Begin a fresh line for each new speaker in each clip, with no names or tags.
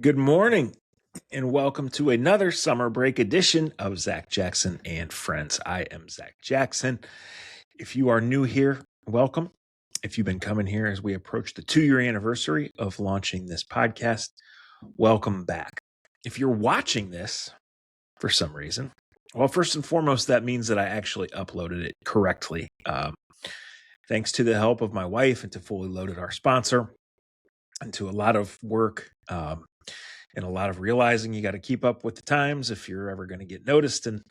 Good morning and welcome to another summer break edition of Zach Jackson and Friends. I am Zach Jackson. If you are new here, welcome. If you've been coming here as we approach the 2-year anniversary of launching this podcast, welcome back. If you're watching this for some reason, well, first and foremost, that means that I actually uploaded it correctly. Thanks to the help of my wife and to Fully Loaded, our sponsor, and to a lot of work and a lot of realizing you got to keep up with the times if you're ever going to get noticed in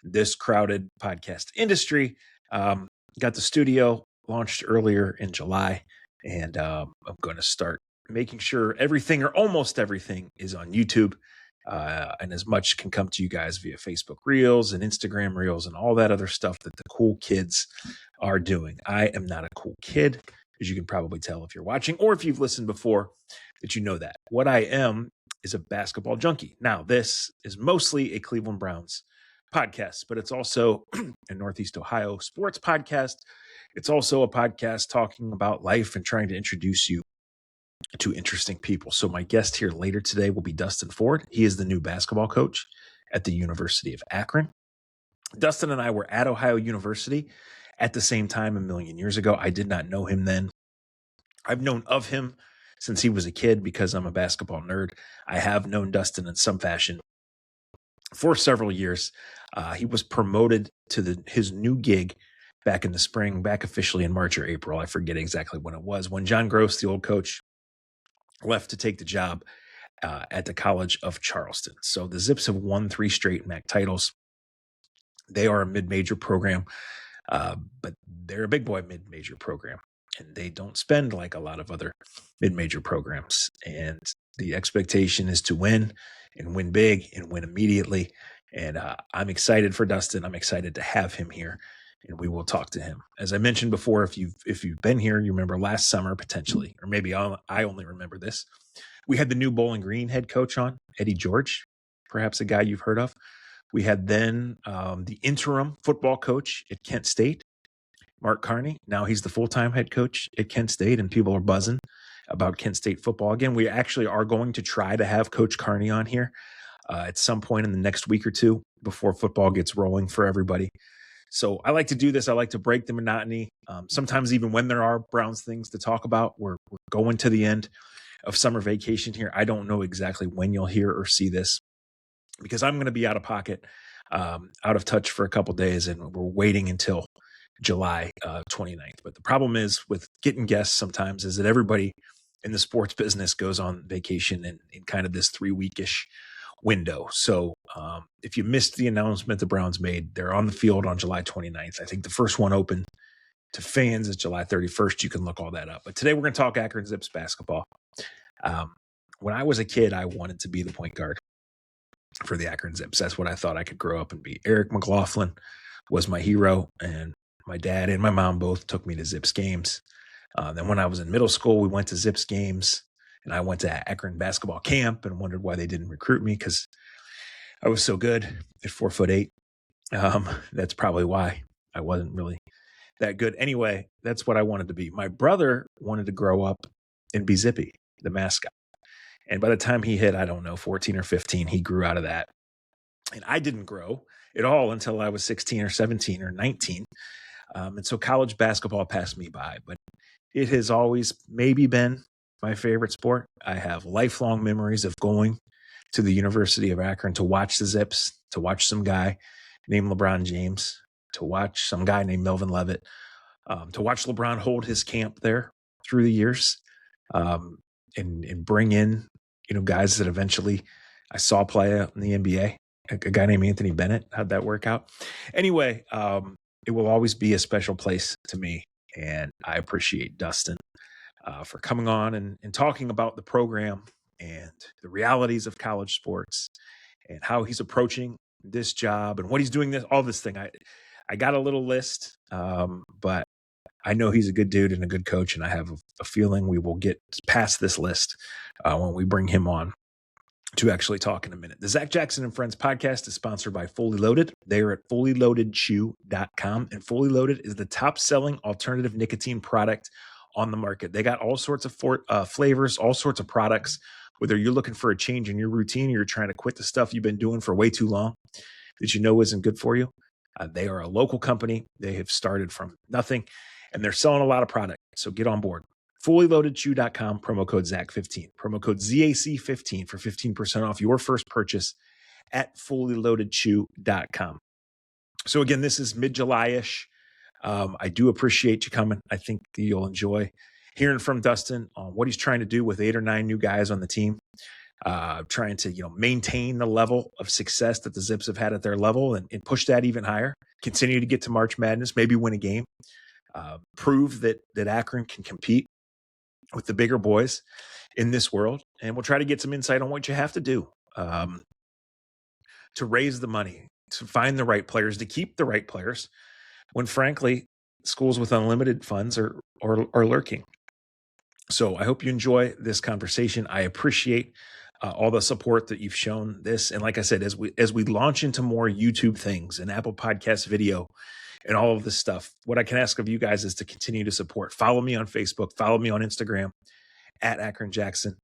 this crowded podcast industry. Got the studio launched earlier in July, and I'm going to start making sure everything or almost everything is on YouTube, and as much can come to you guys via Facebook Reels and Instagram Reels and all that other stuff that the cool kids are doing. I am not a cool kid, as you can probably tell if you're watching or if you've listened before, that you know that. What I am is a basketball junkie. Now, this is mostly a Cleveland Browns podcast, but it's also a Northeast Ohio sports podcast. It's also a podcast talking about life and trying to introduce you to interesting people. So my guest here later today will be Dustin Ford. He is the new basketball coach at the University of Akron. Dustin and I were at Ohio University at the same time a million years ago. I did not know him then. I've known of him since he was a kid because I'm a basketball nerd. I have known Dustin in some fashion for several years. He was promoted to his new gig back in the spring, back officially in March or April. I forget exactly when it was, when John Gross, the old coach, left to take the job at the College of Charleston. So the Zips have won 3 straight MAC titles. They are a mid-major program, but they're a big boy mid-major program. And they don't spend like a lot of other mid-major programs. And the expectation is to win and win big and win immediately. And I'm excited for Dustin. I'm excited to have him here, and we will talk to him. As I mentioned before, if you've been here, you remember last summer potentially, or maybe I only remember this. We had the new Bowling Green head coach on, Eddie George, perhaps a guy you've heard of. We had then the interim football coach at Kent State, Mark Carney. Now he's the full-time head coach at Kent State, and people are buzzing about Kent State football. Again, we actually are going to try to have Coach Carney on here at some point in the next week or two before football gets rolling for everybody. So I like to do this. I like to break the monotony. Sometimes even when there are Browns things to talk about, we're going to the end of summer vacation here. I don't know exactly when you'll hear or see this because I'm going to be out of pocket, out of touch for a couple days, and we're waiting until July 29th. But the problem is with getting guests sometimes is that everybody in the sports business goes on vacation in kind of this 3-weekish window. So if you missed the announcement the Browns made, they're on the field on July 29th. I think the first one open to fans is July 31st. You can look all that up. But today we're going to talk Akron Zips basketball. When I was a kid, I wanted to be the point guard for the Akron Zips. That's what I thought I could grow up and be. Eric McLaughlin was my hero, and my dad and my mom both took me to Zips games. Then when I was in middle school, we went to Zips games, and I went to Akron basketball camp and wondered why they didn't recruit me because I was so good at 4'8". That's probably why I wasn't really that good. Anyway, that's what I wanted to be. My brother wanted to grow up and be Zippy, the mascot. And by the time he hit, 14 or 15, he grew out of that. And I didn't grow at all until I was 16 or 17 or 19. And so college basketball passed me by, but it has always maybe been my favorite sport. I have lifelong memories of going to the University of Akron to watch the Zips, to watch some guy named LeBron James, to watch some guy named Melvin Levitt, to watch LeBron hold his camp there through the years, and bring in, guys that eventually I saw play out in the NBA. A guy named Anthony Bennett. How'd that work out? Anyway, it will always be a special place to me. And I appreciate Dustin for coming on and talking about the program and the realities of college sports and how he's approaching this job and what he's doing all this thing. I got a little list, but I know he's a good dude and a good coach, and I have a feeling we will get past this list when we bring him on to actually talk in a minute. The Zach Jackson and Friends podcast is sponsored by Fully Loaded. They are at fullyloadedchew.com, and Fully Loaded is the top-selling alternative nicotine product on the market. They got all sorts of flavors, all sorts of products whether you're looking for a change in your routine or you're trying to quit the stuff you've been doing for way too long that you know isn't good for you. They are a local company. They have started from nothing, and they're selling a lot of product. So get on board. FullyLoadedChew.com, promo code ZAC15, promo code ZAC15 for 15% off your first purchase at FullyLoadedChew.com. So again, this is mid-July-ish. I do appreciate you coming. I think you'll enjoy hearing from Dustin on what he's trying to do with 8 or 9 new guys on the team, trying to maintain the level of success that the Zips have had at their level and push that even higher. Continue to get to March Madness, maybe win a game, prove that Akron can compete with the bigger boys in this world, and we'll try to get some insight on what you have to do to raise the money, to find the right players, to keep the right players, when frankly schools with unlimited funds are lurking. So I hope you enjoy this conversation. I appreciate all the support that you've shown this, and like I said, as we launch into more YouTube things and Apple Podcast video and all of this stuff, what I can ask of you guys is to continue to support. Follow me on Facebook, follow me on Instagram at Akron Jackson.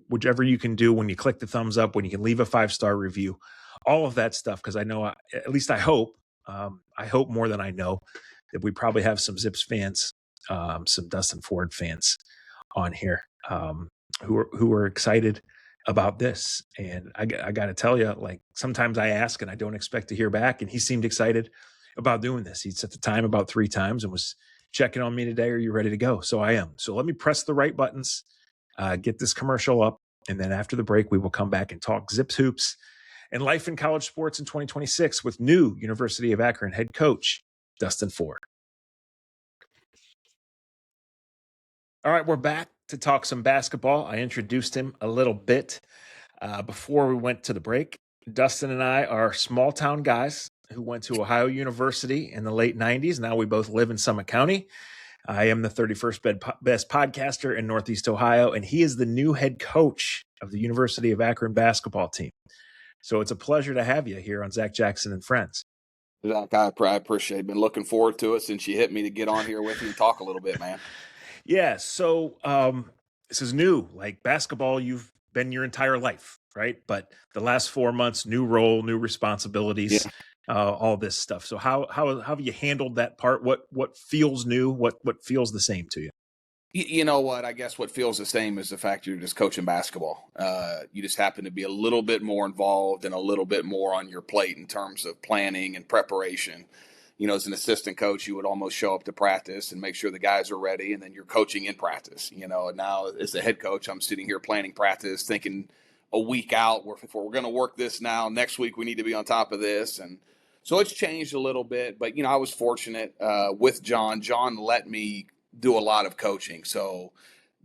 Whichever you can do, when you click the thumbs up, when you can leave a 5-star review, all of that stuff, because I know, at least I hope more than I know, that we probably have some Zips fans, some Dustin Ford fans on here who are excited about this. And I got to tell you, like, sometimes I ask and I don't expect to hear back, and he seemed excited about doing this. He set the time about 3 times and was checking on me today. Are you ready to go? So I am. So let me press the right buttons, get this commercial up, and then after the break, we will come back and talk Zips hoops and life in college sports in 2026 with new University of Akron head coach Dustin Ford. All right, we're back to talk some basketball. I introduced him a little bit before we went to the break. Dustin and I are small town guys who went to Ohio University in the late 90s. Now we both live in Summit County. I am the 31st best podcaster in Northeast Ohio, and he is the new head coach of the University of Akron basketball team. So it's a pleasure to have you here on Zach Jackson and Friends.
Zach, I appreciate it. Been looking forward to it since you hit me to get on here with you and talk a little bit, man.
Yeah, so this is new. Like basketball, you've been your entire life, right? But the last 4 months, new role, new responsibilities, all this stuff. So how have you handled that part? What feels new? What feels the same to you?
You know what? I guess what feels the same is the fact you're just coaching basketball. You just happen to be a little bit more involved and a little bit more on your plate in terms of planning and preparation. As an assistant coach, you would almost show up to practice and make sure the guys are ready, and then you're coaching in practice. And now as the head coach, I'm sitting here planning practice, thinking a week out, if we're going to work this now, next week we need to be on top of this. And so it's changed a little bit, but, I was fortunate with John. John let me do a lot of coaching. So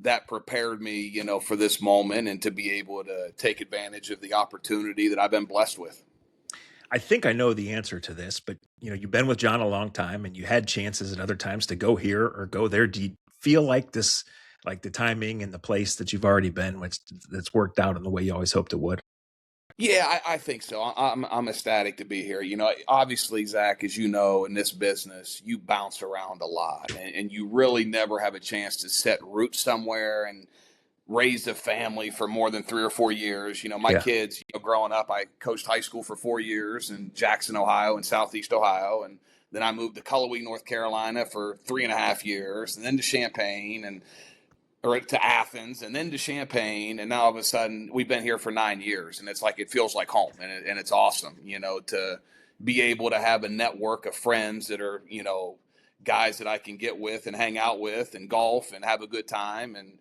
that prepared me, for this moment and to be able to take advantage of the opportunity that I've been blessed with.
I think I know the answer to this, but you've been with John a long time and you had chances at other times to go here or go there. Do you feel like this, like the timing and the place that you've already been, that's worked out in the way you always hoped it would?
Yeah, I think so. I'm ecstatic to be here. Obviously, Zach, as you know, in this business, you bounce around a lot and you really never have a chance to set roots somewhere and raised a family for more than 3 or 4 years. My kids, growing up, I coached high school for 4 years in Jackson, Ohio and Southeast Ohio. And then I moved to Cullowhee, North Carolina for 3.5 years, and then to Champaign or to Athens, and then to Champaign. And now all of a sudden we've been here for 9 years, and it's like, it feels like home, and it's awesome, to be able to have a network of friends that are, guys that I can get with and hang out with and golf and have a good time. And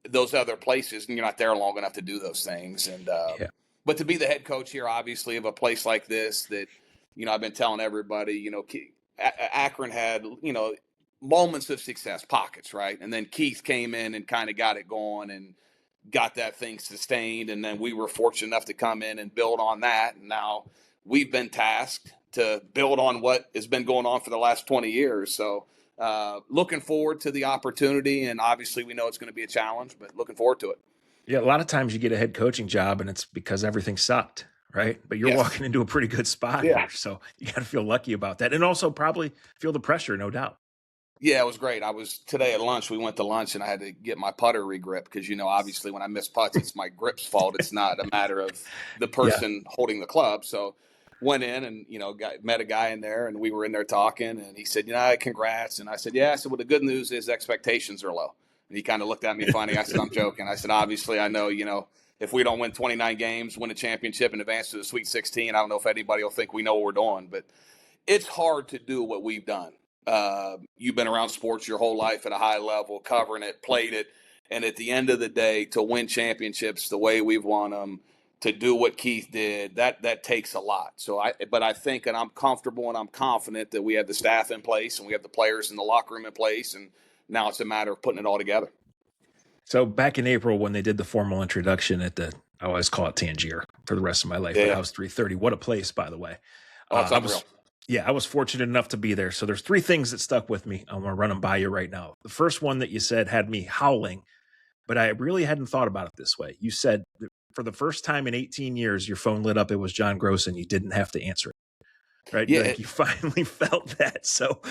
those other places, and you're not there long enough to do those things. And but to be the head coach here, obviously, of a place like this, that I've been telling everybody, Akron had moments of success, pockets, right? And then Keith came in and kind of got it going and got that thing sustained, and then we were fortunate enough to come in and build on that. And now we've been tasked to build on what has been going on for the last 20 years. So looking forward to the opportunity, and obviously we know it's going to be a challenge, but looking forward to it.
Yeah, a lot of times you get a head coaching job and it's because everything sucked, right? But you're walking into a pretty good spot here, so you got to feel lucky about that, and also probably feel the pressure, no doubt.
Yeah, it was great. I was today at lunch. We went to lunch, and I had to get my putter regrip because obviously when I miss putts, it's my grip's fault. It's not a matter of the
Yeah.
person holding the club. So went in and met a guy in there, and we were in there talking, and he said, congrats. And I said, yeah. I said, well, the good news is expectations are low. And he kind of looked at me funny. I said, I'm joking. I said, obviously, I know if we don't win 29 games, win a championship, and advance to the Sweet 16, I don't know if anybody will think we know what we're doing, but it's hard to do what we've done. You've been around sports your whole life at a high level, covering it, played it, and at the end of the day, to win championships the way we've won them, to do what Keith did, that takes a lot. But I think, and I'm comfortable and I'm confident that we have the staff in place and we have the players in the locker room in place, and now it's a matter of putting it all together.
So back in April when they did the formal introduction at I always call it Tangier for the rest of my life, but House 330. What a place, by the way.
Oh, it's unreal.
I was fortunate enough to be there. So there's 3 things that stuck with me. I'm going to run them by you right now. The first one that you said had me howling, but I really hadn't thought about it this way. You said that for the first time in 18 years, your phone lit up. It was John Gross and you didn't have to answer it. Right.
Yeah.
Like you finally felt that. So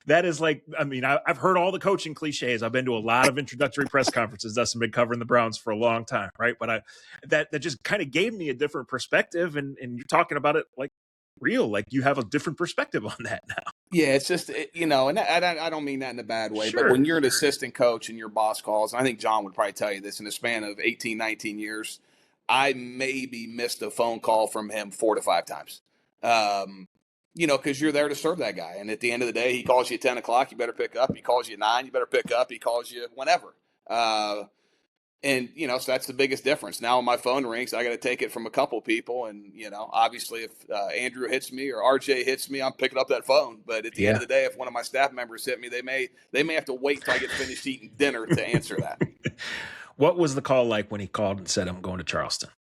that is like, I mean, I've heard all the coaching cliches. I've been to a lot of introductory press conferences. Dustin been covering the Browns for a long time. Right. But that just kind of gave me a different perspective. And you're talking about it like real, like you have a different perspective on that now.
Yeah, it's just, and I don't mean that in a bad way,
Sure.
but when you're an assistant coach and your boss calls, and I think John would probably tell you this, in the span of 18, 19 years, I maybe missed a phone call from him 4 to 5 times. Because you're there to serve that guy. And at the end of the day, he calls you at 10 o'clock, you better pick up. He calls you at 9, you better pick up. He calls you whenever. So that's the biggest difference. Now when my phone rings, I got to take it from a couple people. And, obviously if Andrew hits me or RJ hits me, I'm picking up that phone. But at the end of the day, if one of my staff members hit me, they may have to wait till I get finished eating dinner to answer that.
What was the call like when he called and said, I'm going to Charleston?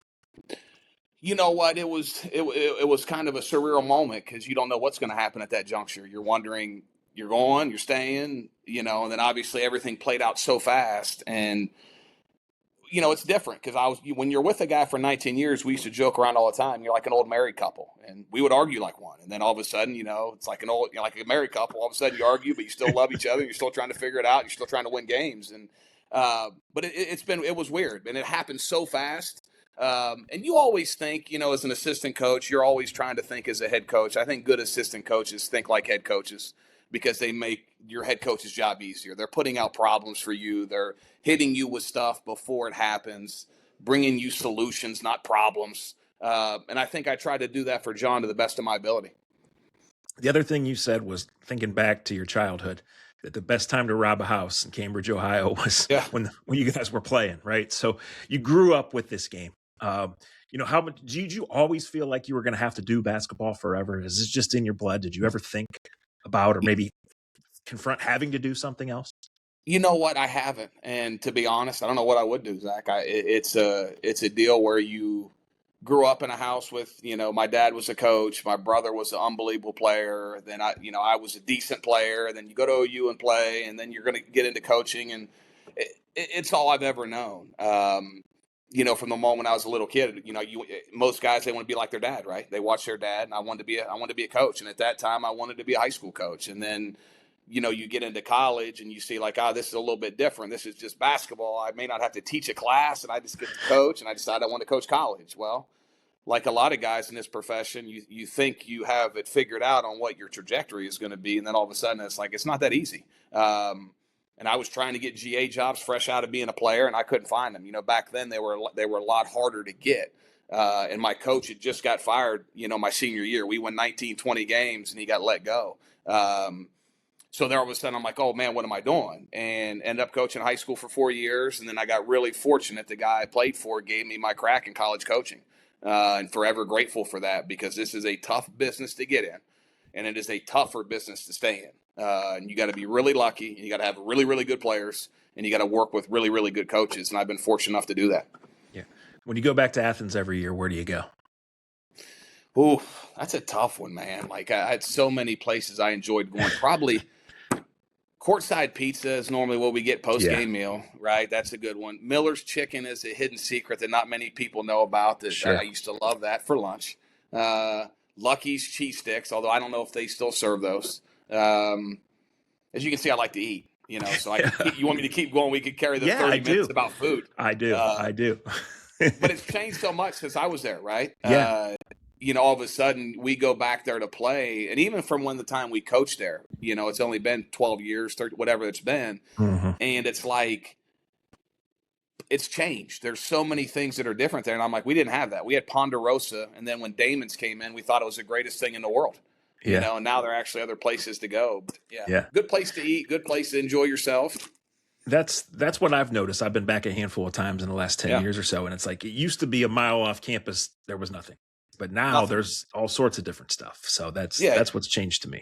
You know what? It was kind of a surreal moment because you don't know what's going to happen at that juncture. You're wondering, you're going, you're staying, and then obviously everything played out so fast. And it's different because when you're with a guy for 19 years, we used to joke around all the time. You're like an old married couple, and we would argue like one. And then all of a sudden, it's like like a married couple. All of a sudden, you argue, but you still love each other. You're still trying to figure it out. You're still trying to win games. And but it was weird, and it happened so fast. And you always think, as an assistant coach, you're always trying to think as a head coach. I think good assistant coaches think like head coaches because they make your head coach's job easier. They're putting out problems for you. They're hitting you with stuff before it happens, bringing you solutions, not problems. And I think I try to do that for John to the best of my ability.
The other thing you said was thinking back to your childhood, that the best time to rob a house in Cambridge, Ohio was when you guys were playing, right? So you grew up with this game. How much did you always feel like you were going to have to do basketball forever? Is this just in your blood? Did you ever think about or maybe confront having to do something else?
You know what? I haven't. And to be honest, I don't know what I would do, Zach. It's a deal where you grew up in a house with, my dad was a coach. My brother was an unbelievable player. Then I was a decent player. And then you go to OU and play, and then you're going to get into coaching. And it's all I've ever known. From the moment I was a little kid, most guys, they want to be like their dad, right? They watch their dad, and I wanted to be a coach. And at that time I wanted to be a high school coach. And then, you get into college and you see like, this is a little bit different. This is just basketball. I may not have to teach a class, and I just get to coach, and I decided I want to coach college. Well, like a lot of guys in this profession, you think you have it figured out on what your trajectory is going to be. And then all of a sudden it's like, it's not that easy. And I was trying to get GA jobs fresh out of being a player, and I couldn't find them. Back then they were a lot harder to get. And my coach had just got fired, my senior year. We won 19, 20 games, and he got let go. So there all of a sudden I'm like, oh man, what am I doing? And ended up coaching high school for 4 years. And then I got really fortunate. The guy I played for gave me my crack in college coaching. And forever grateful for that, because this is a tough business to get in, and it is a tougher business to stay in. And you got to be really lucky, and you got to have really, really good players, and you got to work with really, really good coaches. And I've been fortunate enough to do that.
Yeah. When you go back to Athens every year, where do you go?
Ooh, that's a tough one, man. Like I had so many places I enjoyed going. Probably Courtside Pizza is normally what we get post-game meal, right? That's a good one. Miller's Chicken is a hidden secret that not many people know about. I used to love that for lunch. Lucky's Cheese Sticks, although I don't know if they still serve those. As you can see, I like to eat. So
Yeah,
you want me to keep going? We could carry the
yeah, I
30 minutes
do.
about food.
I do.
Uh,
I do.
but it's changed so much since I was there, right?
Yeah.
All of a sudden we go back there to play, and even from when the time we coached there, it's only been 12 years, 30, whatever it's been,
Hmm.
and it's like it's changed. There's so many things that are different there, and I'm like, we didn't have that. We had Ponderosa, and then when Damon's came in, we thought it was the greatest thing in the world.
Yeah.
And now there are actually other places to go. But yeah,
Yeah.
good place to eat, good place to enjoy yourself.
That's what I've noticed. I've been back a handful of times in the last 10
Yeah,
years or so, and it's like it used to be a mile off campus, there was nothing. But now
nothing.
there's all sorts of different stuff. So
Yeah,
that's what's changed to me.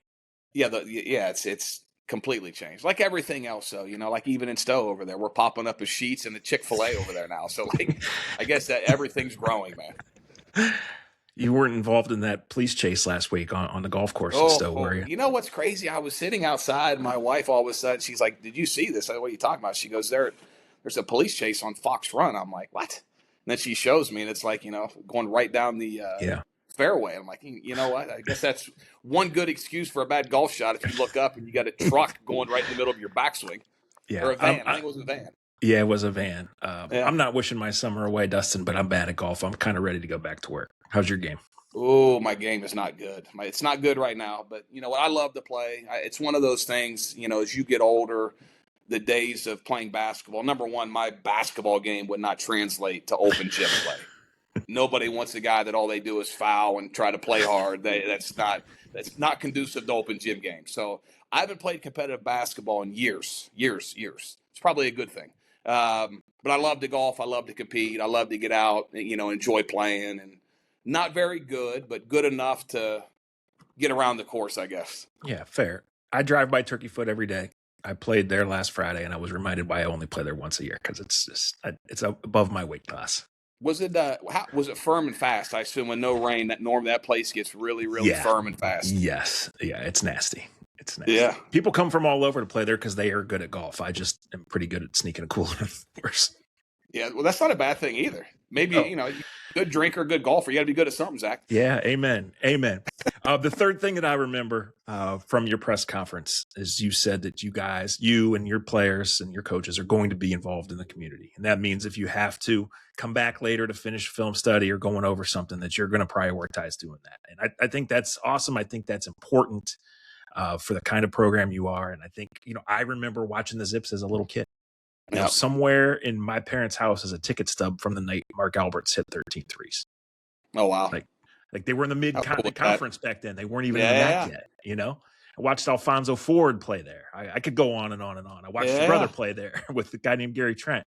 yeah. It's completely changed. Like everything else, though. Like even in Stowe over there, we're popping up as Sheets and the Chick-fil-A over there now. So like, I guess that everything's growing, man.
You weren't involved in that police chase last week on the golf course in Stowe, were
Oh,
you?
you know what's crazy? I was sitting outside. My wife all of a sudden, she's like, "Did you see this?" I said, "What are you talking about?" She goes, "There's a police chase on Fox Run." I'm like, "What?" And then she shows me, and it's like going right down the
Yeah.
fairway. I'm like, you know what? I guess that's one good excuse for a bad golf shot if you look up and you got a truck going right in the middle of your backswing or
Yeah.
a van. I think it was a van.
Yeah, it was a van.
Yeah.
I'm not wishing my summer away, Dustin, but I'm bad at golf. I'm kind of ready to go back to work. How's your game?
Oh, my game is not good. It's not good right now, but you know what? I love to play. It's one of those things, as you get older, the days of playing basketball. Number one, my basketball game would not translate to open gym play. Nobody wants a guy that all they do is foul and try to play hard. That's not conducive to open gym games. So I haven't played competitive basketball in years, years, years. It's probably a good thing. But I love to golf. I love to compete. I love to get out, enjoy playing, and not very good, but good enough to get around the course, I guess.
Yeah, fair. I drive by Turkey Foot every day. I played there last Friday, and I was reminded why I only play there once a year because it's above my weight class.
Was it firm and fast? I assume when no rain, that place gets really, really
Yeah.
firm and fast.
Yes. Yeah, it's nasty. It's nasty.
Yeah.
People come from all over to play there because they are good at golf. I just am pretty good at sneaking a cooler indoors.
Yeah, well, that's not a bad thing either. Maybe,
Oh.
good drinker, good golfer. You got to be good at something, Zach.
Yeah, amen. Amen. The third thing that I remember from your press conference is you said that you and your players and your coaches are going to be involved in the community. And that means if you have to come back later to finish film study or going over something, that you're going to prioritize doing that. And I think that's awesome. I think that's important for the kind of program you are. And I think, I remember watching the Zips as a little kid.
Yep.
Somewhere in my parents' house is a ticket stub from the night Mark Alberts hit 13 threes.
Oh, wow.
Like they were in the mid-continent conference back then. They weren't even in the MAC yet, I watched Alfonso Ford play there. I could go on and on and on. I watched your brother play there with the guy named Gary Trent,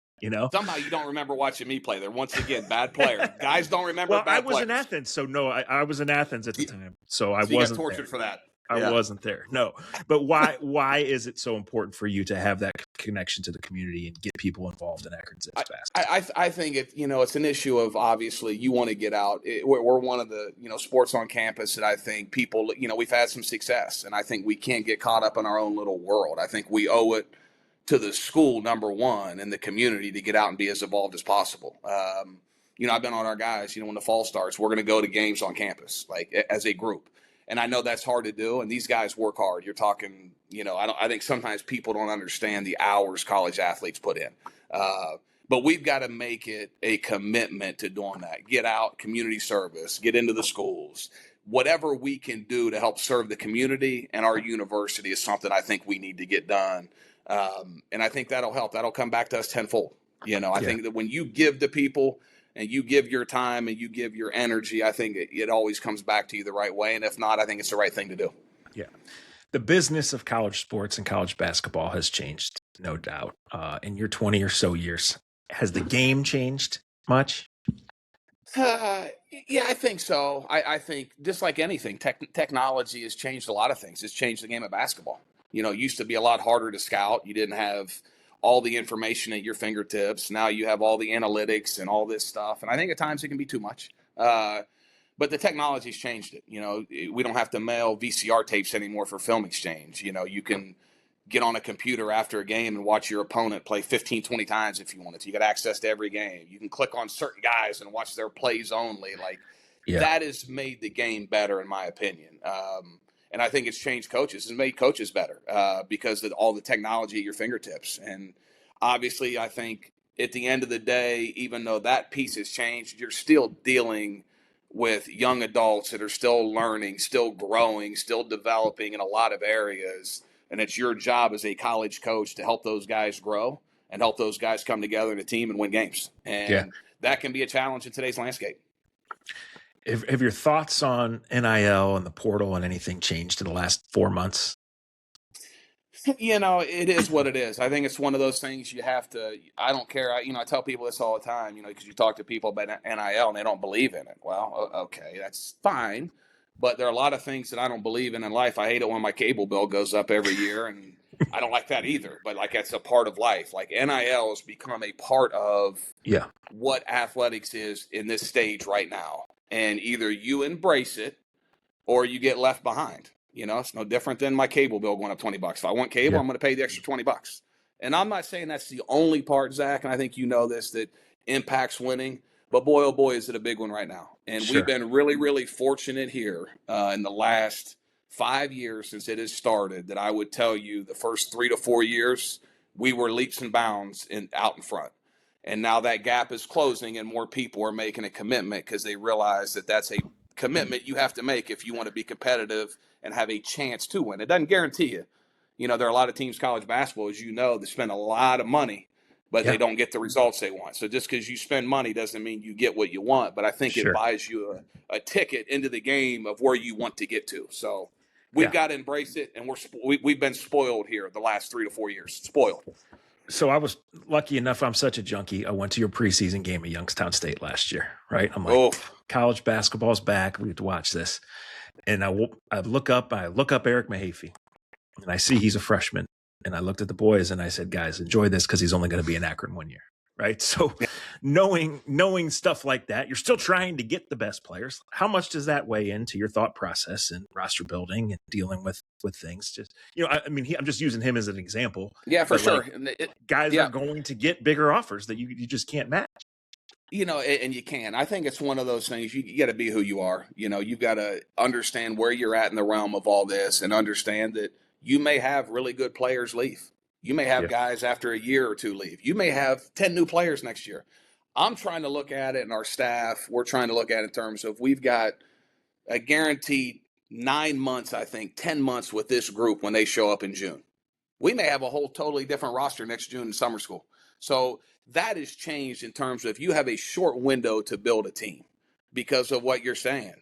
Somehow you don't remember watching me play there. Once again, bad player. Guys don't remember
Well,
bad
I was
players.
in Athens, so no, I was in Athens at the time. So I
you
wasn't
got tortured
there.
for that.
I wasn't there. No. But why is it so important for you to have that connection to the community and get people involved in Akron Zips basketball?
I think it's an issue of obviously you want to get out. We're one of the sports on campus that I think people we've had some success, and I think we can't get caught up in our own little world. I think we owe it to the school, number one, and the community to get out and be as involved as possible. I've been on our guys. When the fall starts, we're going to go to games on campus, like as a group. And I know that's hard to do, and these guys work hard. You're talking, I think sometimes people don't understand the hours college athletes put in. But we've got to make it a commitment to doing that. Get out, community service, get into the schools. Whatever we can do to help serve the community and our university is something I think we need to get done. And I think that'll help. That'll come back to us tenfold. I think that when you give to people and you give your time and you give your energy, I think it always comes back to you the right way. And if not, I think it's the right thing to do.
Yeah. The business of college sports and college basketball has changed, no doubt. In your 20 or so years, has the game changed much?
Yeah, I think so. I think just like anything, technology has changed a lot of things. It's changed the game of basketball. It used to be a lot harder to scout. You didn't have all the information at your fingertips. Now you have all the analytics and all this stuff. And I think at times it can be too much. But the technology's changed it. We don't have to mail VCR tapes anymore for film exchange. You can get on a computer after a game and watch your opponent play 15, 20 times if you wanted to. You got access to every game. You can click on certain guys and watch their plays only. That has made the game better, in my opinion. And I think it's changed coaches and made coaches better because of all the technology at your fingertips. And obviously, I think at the end of the day, even though that piece has changed, you're still dealing with young adults that are still learning, still growing, still developing in a lot of areas. And it's your job as a college coach to help those guys grow and help those guys come together in a team and win games. And that can be a challenge in today's landscape.
Have your thoughts on NIL and the portal and anything changed in the last 4 months?
It is what it is. I think it's one of those things you have to. I don't care. I tell people this all the time. Because you talk to people about NIL and they don't believe in it. Well, okay, that's fine. But there are a lot of things that I don't believe in life. I hate it when my cable bill goes up every year, and I don't like that either. But that's a part of life. NIL has become a part of what athletics is in this stage right now. And either you embrace it or you get left behind. It's no different than my cable bill going up $20. If I want cable, I'm going to pay the extra $20. And I'm not saying that's the only part, Zach, and I think this, that impacts winning. But boy, oh boy, is it a big one right now. And we've been really, really fortunate here in the last 5 years since it has started that I would tell you the first 3 to 4 years, we were leaps and bounds out in front. And now that gap is closing and more people are making a commitment because they realize that that's a commitment you have to make if you want to be competitive and have a chance to win. It doesn't guarantee you. There are a lot of teams, college basketball, as you know, that spend a lot of money, but they don't get the results they want. So just because you spend money doesn't mean you get what you want. But I think it buys you a ticket into the game of where you want to get to. So we've got to embrace it, and we've been spoiled here the last 3 to 4 years. Spoiled.
So I was lucky enough. I'm such a junkie. I went to your preseason game at Youngstown State last year, right? I'm like, college basketball's back. We have to watch this. And I look up Eric Mahaffey, and I see he's a freshman. And I looked at the boys and I said, guys, enjoy this because he's only going to be in Akron 1 year, right? So knowing stuff like that, you're still trying to get the best players. How much does that weigh into your thought process and roster building and dealing with things? Just, I'm just using him as an example.
Yeah, for sure.
Guys are going to get bigger offers that you just can't match.
And you can. I think it's one of those things. You got to be who you are. You've got to understand where you're at in the realm of all this and understand that you may have really good players leave. You may have guys after a year or two leave. You may have 10 new players next year. I'm trying to look at it, and our staff, we're trying to look at it in terms of we've got a guaranteed 9 months, I think, 10 months with this group when they show up in June. We may have a whole totally different roster next June in summer school. So that has changed in terms of you have a short window to build a team because of what you're saying.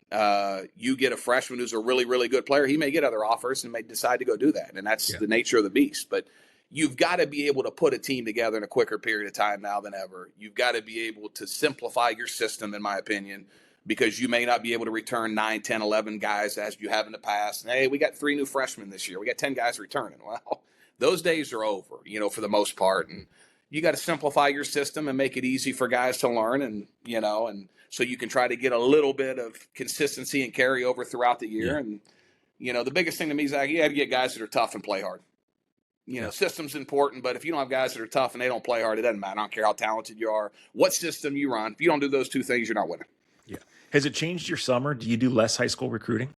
You get a freshman who's a really, really good player. He may get other offers and may decide to go do that. And that's the nature of the beast. But you've got to be able to put a team together in a quicker period of time now than ever. You've got to be able to simplify your system, in my opinion, because you may not be able to return 9, 10, 11 guys as you have in the past. And, hey, we got 3 new freshmen this year. We got 10 guys returning. Well, those days are over, for the most part. And you got to simplify your system and make it easy for guys to learn and so you can try to get a little bit of consistency and carry over throughout the year. And, the biggest thing to me is you got to get guys that are tough and play hard. System's important, but if you don't have guys that are tough and they don't play hard, it doesn't matter. I don't care how talented you are, what system you run. If you don't do those 2 things, you're not winning.
Yeah. Has it changed your summer? Do you do less high school recruiting?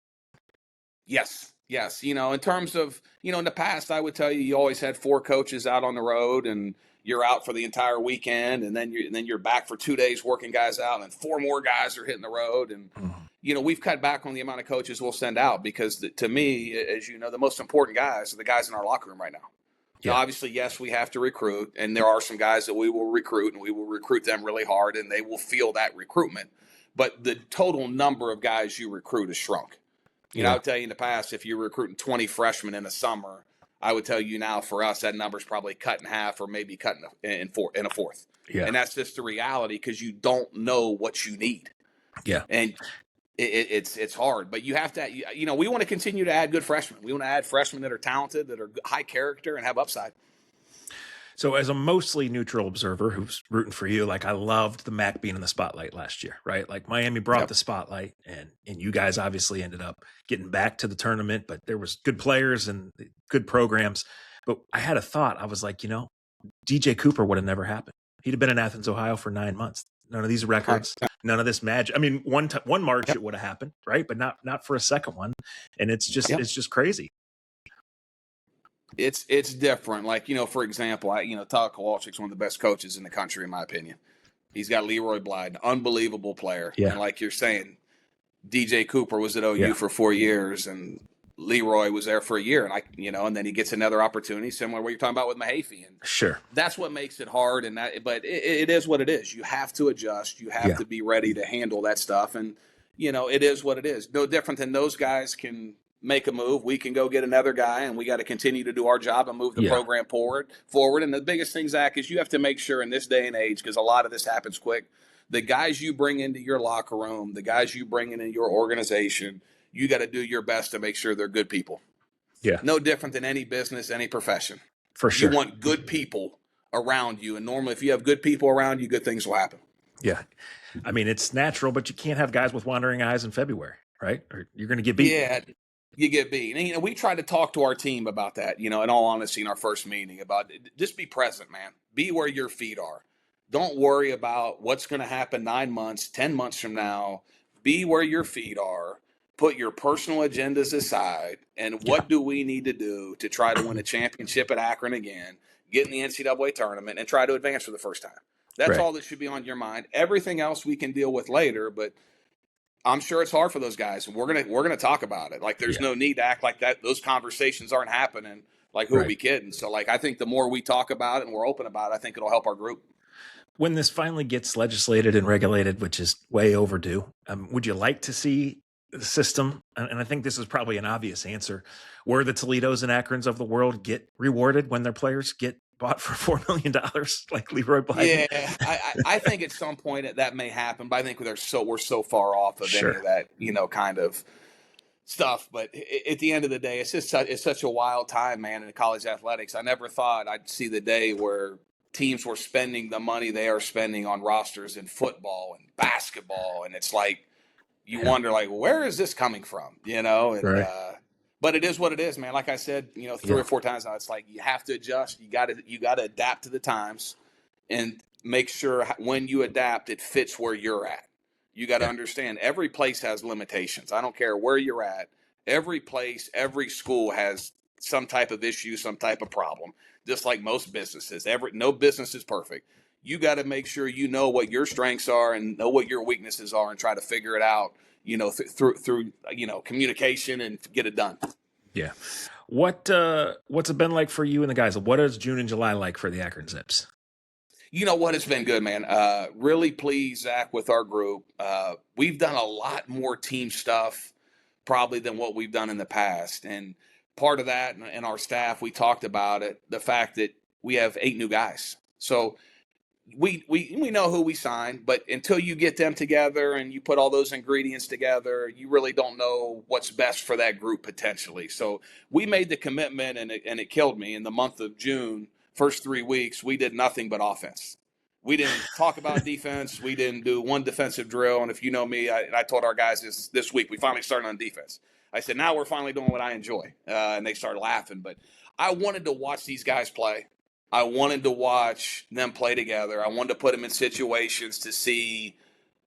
Yes. In terms of, in the past, I would tell you always had 4 coaches out on the road and you're out for the entire weekend, and then you're back for 2 days working guys out, and 4 more guys are hitting the road. And we've cut back on the amount of coaches we'll send out because to me, as you know, the most important guys are the guys in our locker room right now. Now, obviously, yes, we have to recruit, and there are some guys that we will recruit, and we will recruit them really hard, and they will feel that recruitment. But the total number of guys you recruit has shrunk. I'll tell you in the past, if you're recruiting 20 freshmen in a summer, I would tell you now for us, that number's probably cut in half or maybe cut in a fourth. Yeah. And that's just the reality because you don't know what you need.
Yeah.
And it's hard, but you have to, we want to continue to add good freshmen. We want to add freshmen that are talented, that are high character and have upside.
So as a mostly neutral observer who's rooting for you, I loved the MAC being in the spotlight last year, right? Miami brought the spotlight and you guys obviously ended up getting back to the tournament, but there was good players and good programs. But I had a thought. I was like, DJ Cooper would have never happened. He'd have been in Athens, Ohio for 9 months. None of these records, None of this magic. I mean, one March it would have happened, right? But not for a second one. And it's just crazy.
It's different. Like, for example, Todd Kowalczyk's one of the best coaches in the country, in my opinion. He's got Leroy Blyden, unbelievable player.
Yeah.
And like you're saying, DJ Cooper was at OU for 4 years, and Leroy was there for a year, and then he gets another opportunity, similar to what you're talking about with Mahaffey. And
sure,
that's what makes it hard. But it is what it is. You have to adjust. You have to be ready to handle that stuff. And it is what it is. No different than those guys can make a move. We can go get another guy, and we got to continue to do our job and move the program forward. And the biggest thing, Zach, is you have to make sure in this day and age, because a lot of this happens quick, the guys you bring into your locker room, the guys you bring into your organization, you got to do your best to make sure they're good people.
Yeah.
No different than any business, any profession.
For sure.
You want good people around you. And normally if you have good people around you, good things will happen.
Yeah. I mean, it's natural, but you can't have guys with wandering eyes in February, right? Or you're going to get beat.
Yeah, you get beat. And, we try to talk to our team about that, in all honesty, in our first meeting, about just be present, man. Be where your feet are. Don't worry about what's going to happen 9 months, 10 months from now. Be where your feet are. Put your personal agendas aside. And what do we need to do to try to win a championship at Akron again, get in the NCAA tournament, and try to advance for the first time? That's all that should be on your mind. Everything else we can deal with later, but I'm sure it's hard for those guys. And we're gonna talk about it. Like, there's no need to act like that. Those conversations aren't happening. Like, who are we kidding? So, like, I think the more we talk about it and we're open about it, I think it'll help our group.
When this finally gets legislated and regulated, which is way overdue, would you like to see the system? And I think this is probably an obvious answer, where the Toledos and Akrons of the world get rewarded when their players get bought for $4 million, like Leroy Blyden.
Yeah, I think at some point that may happen, but I think we're so far off of any of that, kind of stuff. But at the end of the day, it's such a wild time, man, in college athletics. I never thought I'd see the day where teams were spending the money they are spending on rosters in football and basketball, and it's like you wonder, like, where is this coming from? But it is what it is, man. Like I said, 3 or 4 times now, it's like you have to adjust. You got to adapt to the times, and make sure when you adapt, it fits where you're at. You got to understand every place has limitations. I don't care where you're at. Every place, every school has some type of issue, some type of problem. Just like most businesses, no business is perfect. You got to make sure you know what your strengths are and know what your weaknesses are, and try to figure it out, through communication, and get it done.
Yeah. What's it been like for you and the guys? What is June and July like for the Akron Zips?
You know what? It's been good, man. Really pleased, Zach, with our group. We've done a lot more team stuff probably than what we've done in the past. And part of that, and our staff, we talked about it, the fact that we have 8 new guys. So we know who we signed, but until you get them together and you put all those ingredients together, you really don't know what's best for that group potentially. So we made the commitment, and it killed me. In the month of June, first 3 weeks, we did nothing but offense. We didn't talk about defense. We didn't do one defensive drill. And if you know me, I told our guys this week, we finally started on defense. I said, now we're finally doing what I enjoy. And they started laughing. But I wanted to watch these guys play. I wanted to watch them play together. I wanted to put them in situations to see,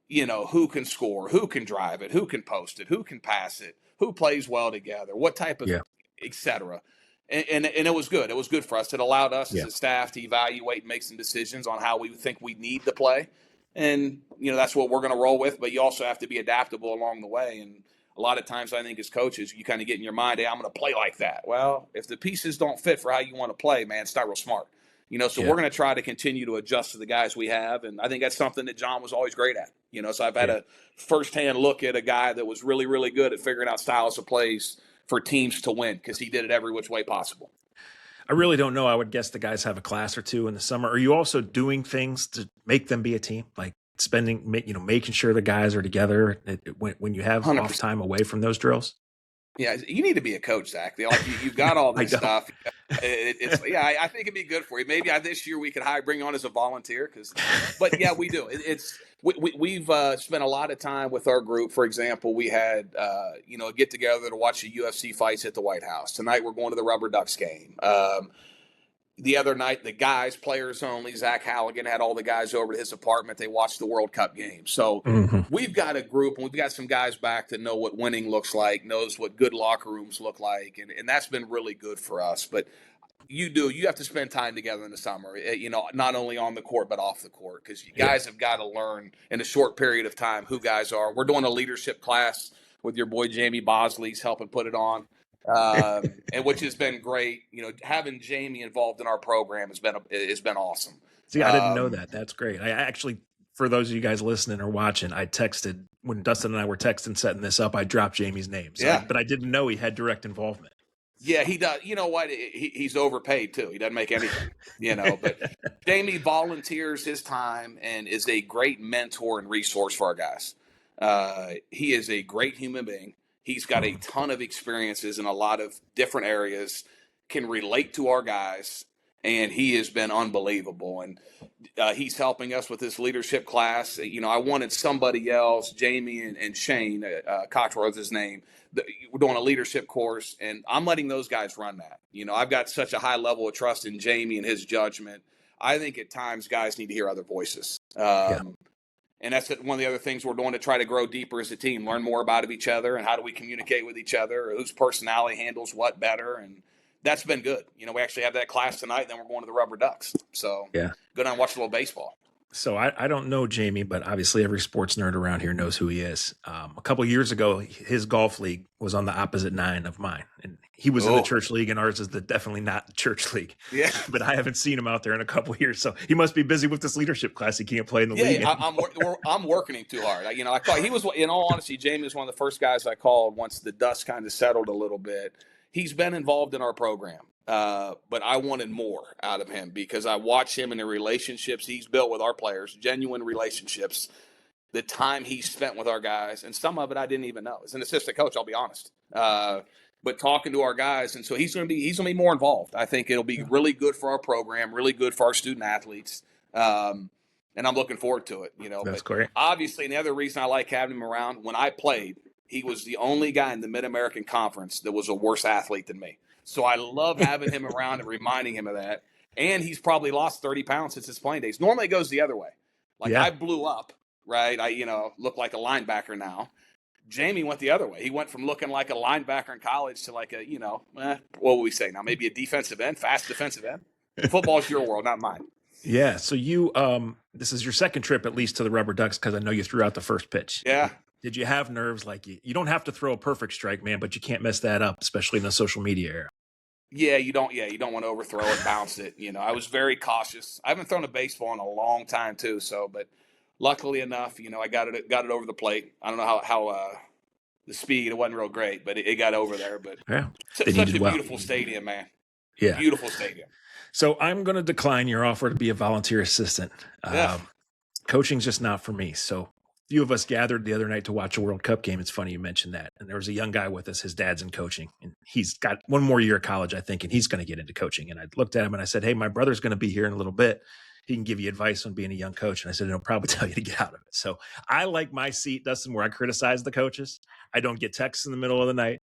who can score, who can drive it, who can post it, who can pass it, who plays well together, what type of, et cetera. And it was good. It was good for us. It allowed us as a staff to evaluate and make some decisions on how we think we need to play. And, that's what we're going to roll with. But you also have to be adaptable along the way. And a lot of times I think as coaches, you kind of get in your mind, hey, I'm going to play like that. Well, if the pieces don't fit for how you want to play, man, it's not real smart. So we're going to try to continue to adjust to the guys we have. And I think that's something that John was always great at. So I've had a firsthand look at a guy that was really, really good at figuring out styles of plays for teams to win, because he did it every which way possible.
I really don't know. I would guess the guys have a class or two in the summer. Are you also doing things to make them be a team, like making sure the guys are together when you have 100%. Off time away from those drills?
Yeah, you need to be a coach, Zach. Like, you've got all this stuff. I think it'd be good for you. Maybe this year we could bring you on as a volunteer. But yeah, we do. We've spent a lot of time with our group. For example, we had a get together to watch the UFC fights at the White House. Tonight we're going to the Rubber Ducks game. the other night, the guys, players only, Zach Halligan had all the guys over to his apartment. They watched the World Cup game. So we've got a group, and we've got some guys back that know what winning looks like, knows what good locker rooms look like, and that's been really good for us. But you have to spend time together in the summer, not only on the court but off the court, because you guys have got to learn in a short period of time who guys are. We're doing a leadership class with your boy Jamie Bosley's helping put it on, and which has been great. Having Jamie involved in our program has been awesome.
See, I didn't know that. That's great. I actually, for those of you guys listening or watching, I texted when Dustin and I were texting setting this up. I dropped Jamie's name, but I didn't know he had direct involvement.
Yeah, he does. You know what? He's overpaid too. He doesn't make anything, but Jamie volunteers his time and is a great mentor and resource for our guys. He is a great human being. He's got a ton of experiences in a lot of different areas, can relate to our guys, and he has been unbelievable. And he's helping us with this leadership class. I wanted somebody else, Jamie and Shane, Cottrell is his name. We're doing a leadership course, and I'm letting those guys run that. I've got such a high level of trust in Jamie and his judgment. I think at times guys need to hear other voices. And that's one of the other things we're doing to try to grow deeper as a team, learn more about each other and how do we communicate with each other, whose personality handles what better. And that's been good. We actually have that class tonight, and then we're going to the Rubber Ducks. So go down and watch a little baseball.
So I don't know Jamie, but obviously every sports nerd around here knows who he is. A couple of years ago, his golf league was on the opposite nine of mine. And he was in the church league, and ours is definitely not the church league.
Yeah.
But I haven't seen him out there in a couple of years. So he must be busy with this leadership class. He can't play in the league.
I'm working him too hard. I thought he was, in all honesty, Jamie was one of the first guys I called once the dust kind of settled a little bit. He's been involved in our program. But I wanted more out of him because I watch him in the relationships he's built with our players, genuine relationships, the time he spent with our guys, and some of it I didn't even know. As an assistant coach, I'll be honest. But talking to our guys, and so he's going to be more involved. I think it'll be really good for our program, really good for our student athletes, and I'm looking forward to it.
That's great.
Obviously, and the other reason I like having him around, when I played, he was the only guy in the Mid-American Conference that was a worse athlete than me. So I love having him around and reminding him of that. And he's probably lost 30 pounds since his playing days. Normally it goes the other way. I blew up, right? I, look like a linebacker now. Jamie went the other way. He went from looking like a linebacker in college to like a, what would we say now? Maybe a defensive end, fast defensive end. Football's your world, not mine.
Yeah. So you, this is your second trip at least to the Rubber Ducks because I know you threw out the first pitch.
Yeah.
Did you have nerves? You don't have to throw a perfect strike, man, but you can't mess that up, especially in the social media era.
Yeah, you don't want to overthrow it, bounce it. I was very cautious. I haven't thrown a baseball in a long time too. So, but luckily enough, I got it over the plate. I don't know how the speed, it wasn't real great, but it got over there. But such a beautiful stadium, man.
Yeah,
beautiful stadium.
So I'm going to decline your offer to be a volunteer assistant. Coaching's just not for me. So few of us gathered the other night to watch a World Cup game. It's funny you mentioned that. And there was a young guy with us. His dad's in coaching, and he's got one more year of college, I think, and he's going to get into coaching. And I looked at him and I said, hey, my brother's going to be here in a little bit. He can give you advice on being a young coach. And I said, he'll probably tell you to get out of it. So I like my seat, Dustin, where I criticize the coaches. I don't get texts in the middle of the night,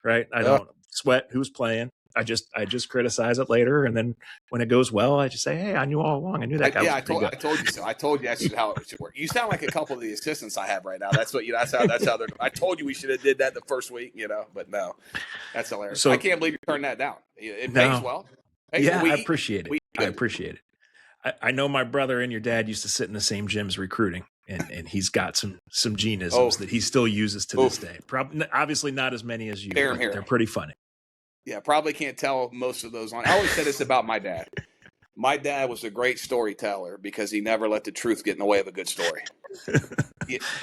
right? I don't sweat who's playing. I just criticize it later, and then when it goes well, I just say, "Hey, I knew all along. I knew that guy."
I told you so. I told you that's how it should work. You sound like a couple of the assistants I have right now. That's what That's how they're. I told you we should have did that the first week, but no, that's hilarious. So I can't believe you turned that down. It pays well.
I appreciate it. I appreciate it. I know my brother and your dad used to sit in the same gyms recruiting, and he's got some genisms that he still uses to this day. Probably, obviously, not as many as you. But they're pretty funny.
Yeah, probably can't tell most of those on. I always said this about my dad. My dad was a great storyteller because he never let the truth get in the way of a good story.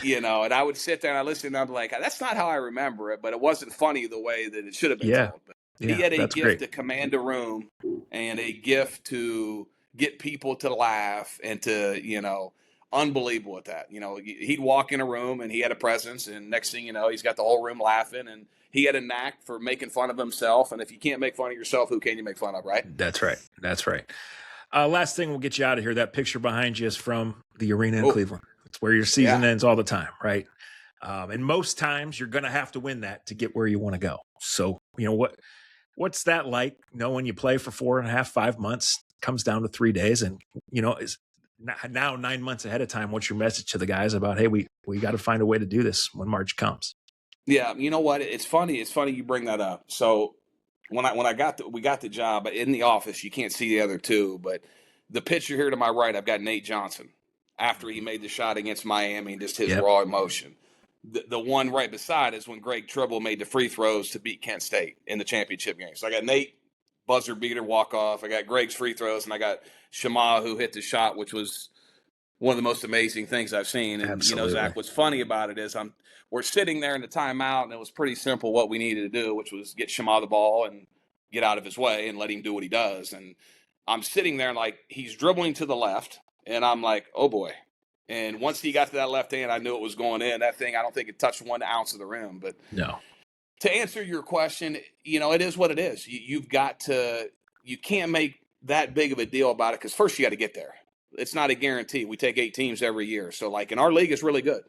And I would sit there and I listen and I'd be like, that's not how I remember it, but it wasn't funny the way that it should have been told. But he had a gift to command a room and a gift to get people to laugh and to, unbelievable at that. He'd walk in a room and he had a presence, and next thing you know, he's got the whole room laughing, and he had a knack for making fun of himself. And if you can't make fun of yourself, who can you make fun of, right?
That's right. Last thing we'll get you out of here. That picture behind you is from the arena in Cleveland. It's where your season ends all the time, right? And most times you're going to have to win that to get where you want to go. So, What's that like? When you play for 4.5, 5 months, comes down to 3 days, and is now 9 months ahead of time. What's your message to the guys about, hey, we got to find a way to do this when March comes?
Yeah, you know what? It's funny. It's funny you bring that up. So when we got the job in the office, you can't see the other two, but the picture here to my right, I've got Nate Johnson after he made the shot against Miami and just his
Yep.
raw emotion. The one right beside is when Greg Tribble made the free throws to beat Kent State in the championship game. So I got Nate, buzzer beater, walk off. I got Greg's free throws, and I got Shema, who hit the shot, which was one of the most amazing things I've seen. And
Absolutely.
Zach, what's funny about it is we're sitting there in the timeout, and it was pretty simple what we needed to do, which was get Shema the ball and get out of his way and let him do what he does. And I'm sitting there like he's dribbling to the left, and I'm like, oh boy. And once he got to that left hand, I knew it was going in. That thing, I don't think it touched 1 ounce of the rim. But
No.
to answer your question, it is what it is. You can't make that big of a deal about it because first you got to get there. It's not a guarantee. We take 8 teams every year. So, like, in our league, it's really good,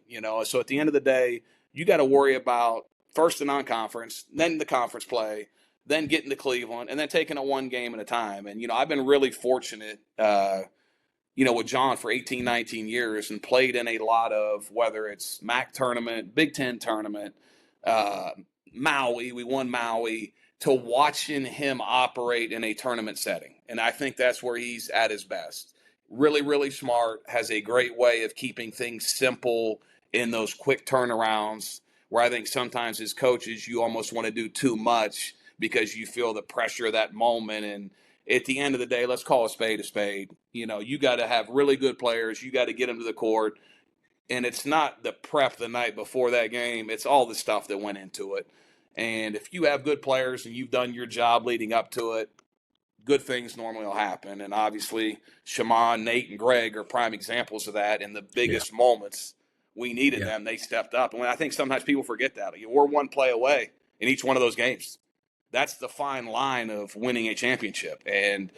So, at the end of the day, you got to worry about first the non-conference, then the conference play, then getting to Cleveland, and then taking it 1 game at a time. And, I've been really fortunate, with John for 18, 19 years and played in a lot of, whether it's MAC tournament, Big Ten tournament, Maui, we won Maui, to watching him operate in a tournament setting. And I think that's where he's at his best. Really, really smart, has a great way of keeping things simple in those quick turnarounds where I think sometimes as coaches, you almost want to do too much because you feel the pressure of that moment. And at the end of the day, let's call a spade a spade. You got to have really good players. You got to get them to the court. And it's not the prep the night before that game. It's all the stuff that went into it. And if you have good players and you've done your job leading up to it, good things normally will happen. And obviously, Shema, Nate, and Greg are prime examples of that. In the biggest moments we needed them, they stepped up. And I think sometimes people forget that. We're 1 play away in each one of those games. That's the fine line of winning a championship. And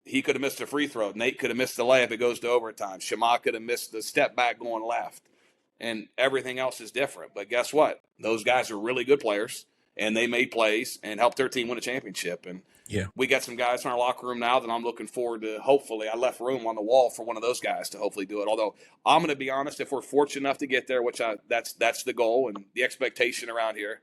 he could have missed a free throw. Nate could have missed the layup. It goes to overtime. Shema could have missed the step back going left. And everything else is different. But guess what? Those guys are really good players, and they made plays and helped their team win a championship. And we got some guys in our locker room now that I'm looking forward to. Hopefully, I left room on the wall for one of those guys to hopefully do it. Although I'm going to be honest, if we're fortunate enough to get there, which that's the goal and the expectation around here,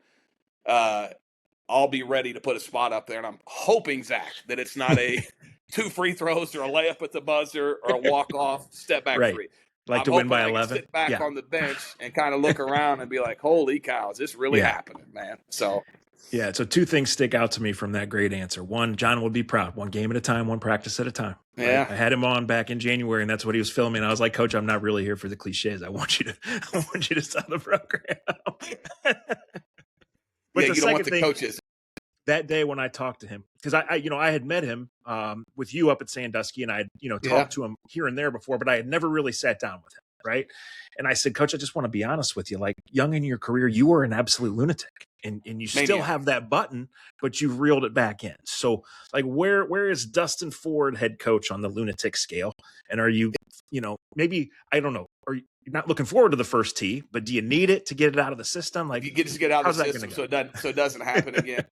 I'll be ready to put a spot up there. And I'm hoping, Zach, that it's not a 2 free throws or a layup at the buzzer or a walk-off step back free.
Like to win by 11.
I can sit back on the bench and kind of look around and be like, holy cow, is this really happening, man? So
2 things stick out to me from that great answer. One, John would be proud. 1 game at a time, 1 practice at a time. Right?
Yeah.
I had him on back in January, and that's what he was filming. I was like, Coach, I'm not really here for the cliches. I want you to sell the program. But
you don't want the coaches.
That day when I talked to him, because I had met him with you up at Sandusky, and I had talked to him here and there before, but I had never really sat down with him, right? And I said, Coach, I just want to be honest with you. Like, young in your career, you were an absolute lunatic, and you still have that button, but you've reeled it back in. So, like, where is Dustin Ford head coach on the lunatic scale? And are you, maybe, I don't know, are you not looking forward to the first tee, but do you need it to get it out of the system? Like,
you just get out of the system so it doesn't happen again.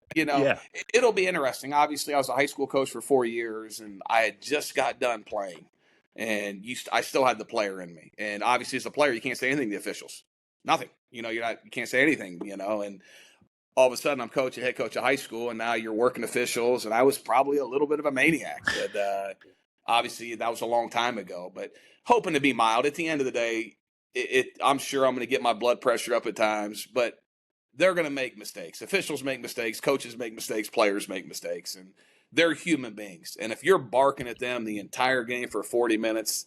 It'll be interesting. Obviously, I was a high school coach for 4 years, and I had just got done playing, and I still had the player in me. And obviously, as a player, you can't say anything to the officials. Nothing. You can't say anything. And all of a sudden, I'm head coach of high school, and now you're working officials, and I was probably a little bit of a maniac. But obviously, that was a long time ago. But hoping to be mild. At the end of the day, I'm sure I'm going to get my blood pressure up at times, but they're going to make mistakes. Officials make mistakes, coaches make mistakes, players make mistakes, and they're human beings. And if you're barking at them the entire game for 40 minutes,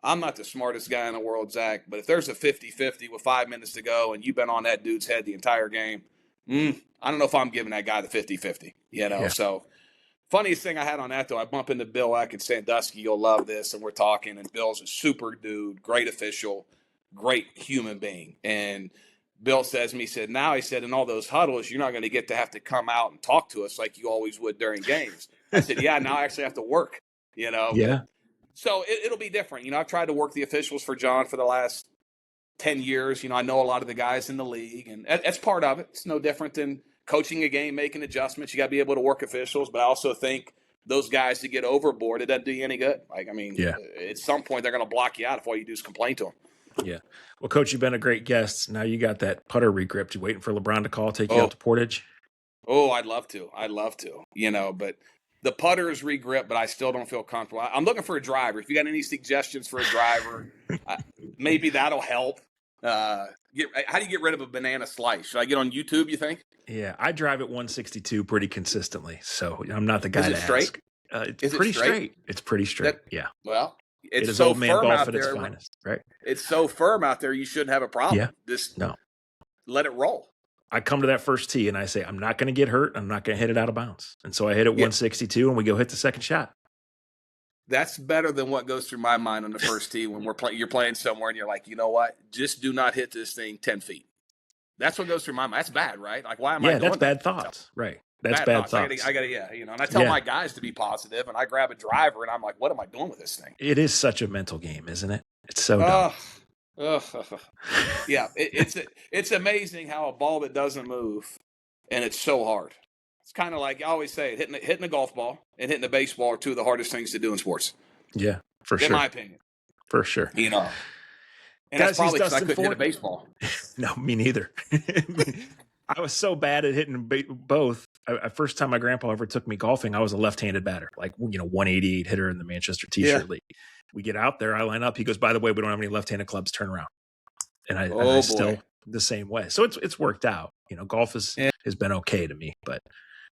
I'm not the smartest guy in the world, Zach, but if there's a 50-50 with 5 minutes to go and you've been on that dude's head the entire game, I don't know if I'm giving that guy the 50-50, So funniest thing I had on that, though, I bump into Bill Eck at Sandusky. You'll love this, and we're talking, and Bill's a super dude, great official, great human being. And Bill says to me, he said, in all those huddles, you're not going to get to have to come out and talk to us like you always would during games. I said, now I actually have to work,
Yeah.
So it'll be different. I've tried to work the officials for John for the last 10 years. I know a lot of the guys in the league, and that's part of it. It's no different than coaching a game, making adjustments. You got to be able to work officials, but I also think those guys that get overboard, it doesn't do you any good. Like, I mean,
Yeah.
at some point they're going to block you out if all you do is complain to them.
Yeah. Well, Coach, you've been a great guest. Now you got that putter regripped. You waiting for LeBron to call, take you out to Portage?
Oh, I'd love to. But the putter is regrip, but I still don't feel comfortable. I'm looking for a driver. If you got any suggestions for a driver, maybe that'll help. How do you get rid of a banana slice? Should I get on YouTube, you think?
Yeah, I drive at 162 pretty consistently, so I'm not the guy to
straight?
ask. It's pretty straight. It's pretty straight. Yeah.
Well,
it's so old man golf at its finest, right?
It's so firm out there, you shouldn't have a problem.
Yeah.
Just let it roll.
I come to that first tee and I say, I'm not going to get hurt. I'm not going to hit it out of bounds. And so I hit it 162 and we go hit the second shot.
That's better than what goes through my mind on the first tee when you're playing somewhere and you're like, you know what? Just do not hit this thing 10 feet. That's what goes through my mind. That's bad, right? Like, why am I doing that? Yeah,
that's bad thoughts. Right. That's bad thoughts.
I gotta, and I tell my guys to be positive, and I grab a driver, and I'm like, what am I doing with this thing?
It is such a mental game, isn't it? It's so dumb.
Yeah, it's amazing how a ball that doesn't move, and it's so hard. It's kind of like I always say, hitting a golf ball and hitting a baseball are two of the hardest things to do in sports.
Yeah, for sure.
In my opinion.
For sure.
And
guys,
that's probably because I couldn't hit a baseball.
No, me neither. I was so bad at hitting both. First time my grandpa ever took me golfing, I was a left-handed batter, like 188 hitter in the Manchester T-shirt league. We get out there, I line up. He goes, by the way, we don't have any left-handed clubs. Turn around. And I still the same way. So it's worked out. Golf has been okay to me, but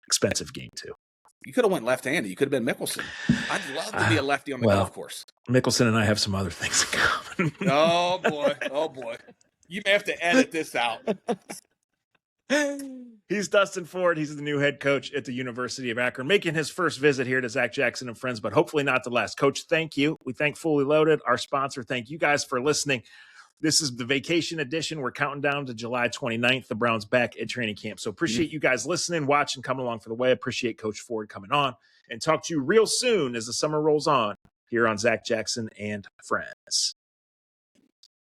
expensive game too.
You could have went left-handed. You could have been Mickelson. I'd love to be a lefty on the golf course.
Mickelson and I have some other things in common.
Oh boy. You may have to edit this out.
He's Dustin Ford. He's the new head coach at the University of Akron, making his first visit here to Zach Jackson and Friends, but hopefully not the last. Coach, thank you. We thank Fully Loaded, our sponsor. Thank you guys for listening. This is the vacation edition. We're counting down to July 29th. The Browns back at training camp. So appreciate you guys listening, watching, coming along for the way. Appreciate Coach Ford coming on, and talk to you real soon as the summer rolls on here on Zach Jackson and Friends.